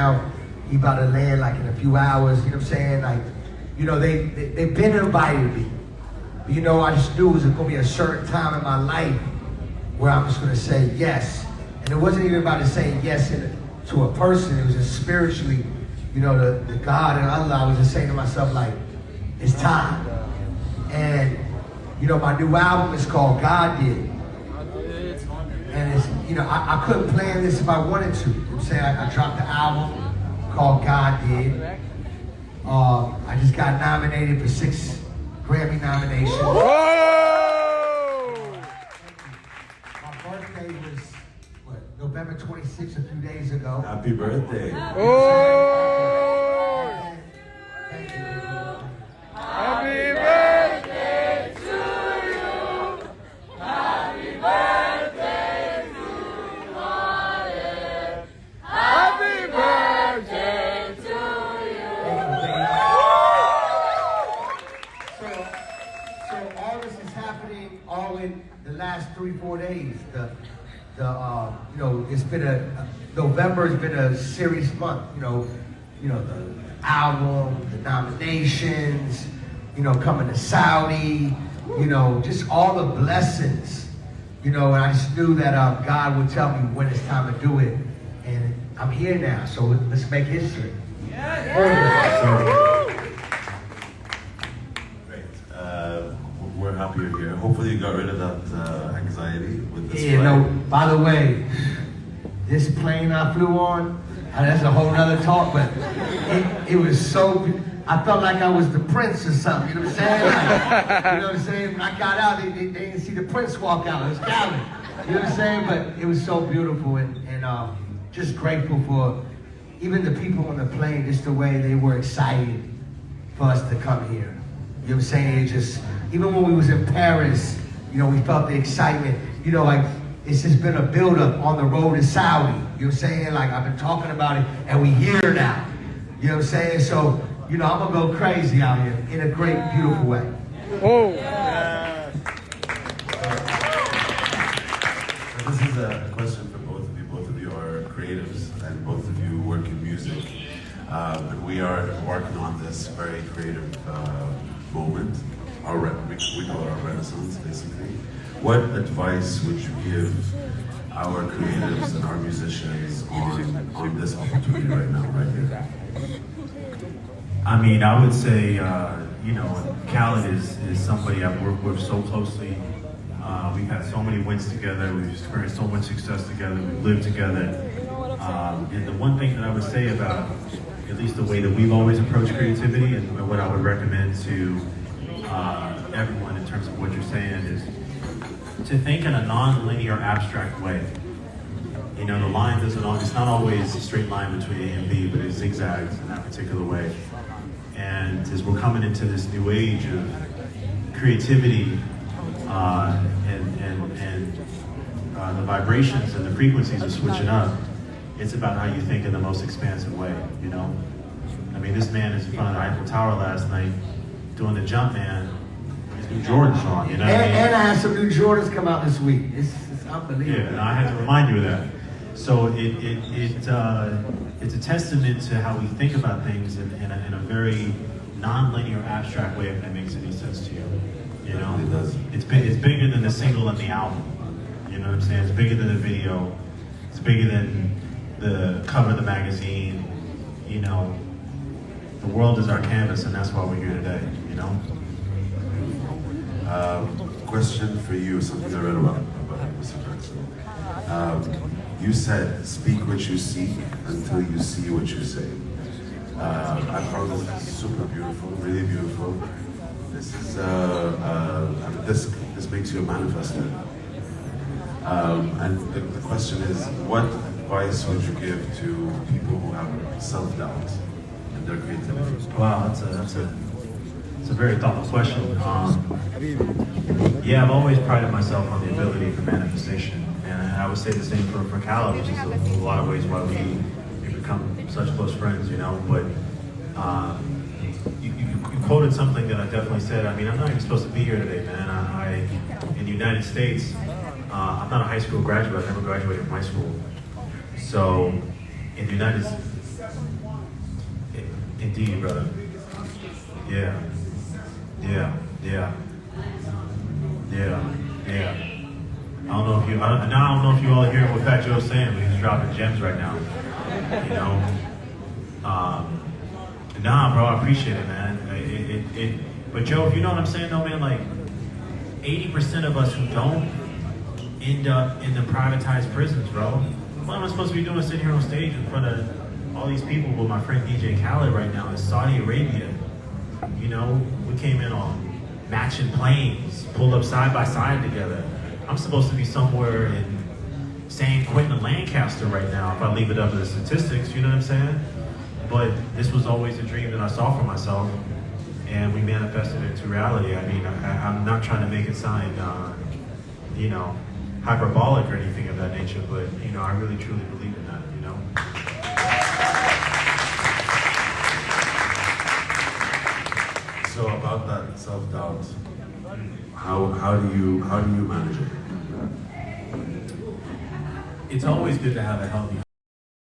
now. He about to land like in a few hours, you know what I'm saying? Like, you know, they've been inviting me. But, you know, I just knew it was gonna be a certain time in my life where I'm just gonna say yes. And it wasn't even about saying yes to a person, it was just spiritually, you know, the God and Allah. I was just saying to myself, like, it's time. And, you know, my new album is called God Did. And it's, you know, I couldn't plan this if I wanted to. You know what I'm saying? I dropped the album called God Did. I just got nominated for 6 Grammy nominations. Whoa! My birthday was, what, November 26th, a few days ago. Happy birthday. Oh! Thank you. Happy birthday! The last 3-4 days, you know, it's been November has been a serious month. You know, the album, the nominations, you know, coming to Saudi, you know, just all the blessings, you know, and I just knew that God would tell me when it's time to do it, and I'm here now, so let's make history. We're happy you're here. Hopefully you got rid of that anxiety with this flight. No, by the way, this plane I flew on, that's a whole nother talk, but it was so, I felt like I was the prince or something, you know what I'm saying? Like, you know what I'm saying? When I got out, they didn't see the prince walk out, it was Khaled. You know what I'm saying? But it was so beautiful and just grateful for even the people on the plane, just the way they were excited for us to come here. You know what I'm saying? It just, even when we was in Paris, you know, we felt the excitement. You know, like, it's just been a build-up on the road to Saudi. You know what I'm saying? Like, I've been talking about it, and we here now. You know what I'm saying? So, you know, I'm gonna go crazy out here in a great, beautiful way. Oh. This is a question for both of you. Both of you are creatives, and both of you work in music. But we are working on this very creative moment. We call it our renaissance, basically. What advice would you give our creatives and our musicians on this opportunity right now, right here? I mean, I would say, you know, Khaled is somebody I've worked with so closely. We've had so many wins together. We've experienced so much success together. We've lived together. And the one thing that I would say about at least the way that we've always approached creativity and what I would recommend to everyone in terms of what you're saying is to think in a non-linear, abstract way. You know, the line doesn't always, it's not always a straight line between A and B, but it zigzags in that particular way. And as we're coming into this new age of creativity and the vibrations and the frequencies are switching up, it's about how you think in the most expansive way, you know? I mean, this man is in front of the Eiffel Tower last night doing the jump, man. His new Jordans on, you know what I mean? And I had some new Jordans come out this week. It's unbelievable. Yeah, and I had to remind you of that. So it's a testament to how we think about things in a very non-linear, abstract way, if that makes any sense to you. You know, It does. It's bigger than the single and the album. You know what I'm saying? It's bigger than the video. It's bigger than the cover of the magazine. You know, the world is our canvas, and that's why we're here today. You know. Question for you, something I read about Mr. Jackson. You said, speak what you see until you see what you say. I found this super beautiful, really beautiful. This is, this makes you a manifester. And the question is, what advice would you give to people who have self-doubt in their creativity? Wow, that's a very thoughtful question. Yeah, I've always prided myself on the ability for manifestation, and I would say the same for Khaled, which is a lot of ways why we become such close friends, you know. But you quoted something that I definitely said. I mean, I'm not even supposed to be here today, man. In the United States, I'm not a high school graduate. I've never graduated from high school. So, in the United States, Indeed, brother. Yeah. Yeah. Yeah. Yeah. Yeah. I don't know if you. Now I don't know if you all hear what Fat Joe's saying, but he's dropping gems right now. You know. Nah, bro, I appreciate it, man. But Joe, if you know what I'm saying, though, man, like 80% of us who don't end up in the privatized prisons, bro. What am I supposed to be doing sitting here on stage in front of all these people with my friend DJ Khaled right now in Saudi Arabia? You know, we came in on matching planes, pulled up side by side together. I'm supposed to be somewhere in San Quentin, Lancaster right now if I leave it up to the statistics, you know what I'm saying? But this was always a dream that I saw for myself, and we manifested it into reality. I mean, I'm not trying to make it sound, you know, hyperbolic or anything of that nature, but, you know, I really truly believe in that, you know? So about that self-doubt, how do you manage it? It's always good to have a healthy